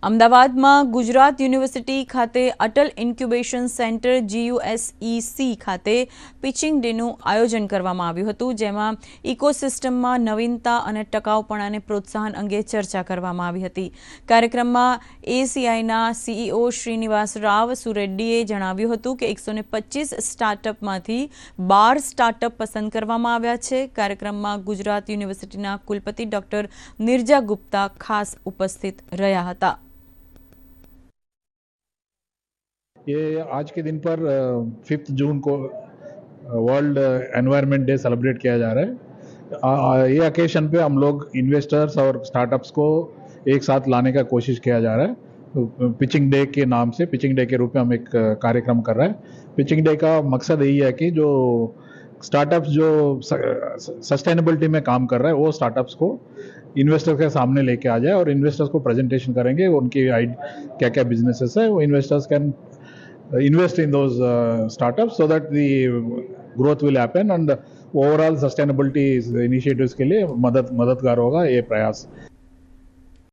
અમદાવાદમાં ગુજરાત યુનિવર્સિટી ખાતે Atal incubation centre GUSEC ખાતે પિચિંગ ડેનું આયોજન કરવામાં આવ્યું હતું, જેમાં ઇકોસિસ્ટમમાં નવીનતા અને ટકાઉપણાને પ્રોત્સાહન અંગે ચર્ચા કરવામાં આવી હતી. કાર્યક્રમમાં ACIના CEO શ્રીનિવાસ રાવ સુરેડ્ડીએ જણાવ્યું હતું કે 125 સ્ટાર્ટઅપમાંથી 12 સ્ટાર્ટઅપ પસંદ કરવામાં આવ્યા છે. કાર્યક્રમમાં ગુજરાત યુનિવર્સિટીના કુલપતિ ડોક્ટર નિર્જા ગુપ્તા ખાસ ઉપસ્થિત રહ્યા હતા. ये आज के दिन पर 5 जून को वर्ल्ड एनवायरनमेंट डे सेलिब्रेट किया जा रहा है. ये अकेशन पे हम लोग इन्वेस्टर्स और स्टार्टअप्स को एक साथ लाने का कोशिश किया जा रहा है. पिचिंग डे के नाम से, पिचिंग डे के रूप में हम एक कार्यक्रम कर रहे हैं. पिचिंग डे का मकसद यही है कि जो स्टार्टअप्स जो सस्टेनेबिलिटी में काम कर रहा है वो स्टार्टअप्स को इन्वेस्टर के सामने लेके आ जाए और इन्वेस्टर्स को प्रेजेंटेशन करेंगे उनकी क्या क्या बिजनेसेस है. वो investors can invest in those startups so that the growth will happen and overall sustainability initiatives के लिए मददगार होगा ये प्रयास.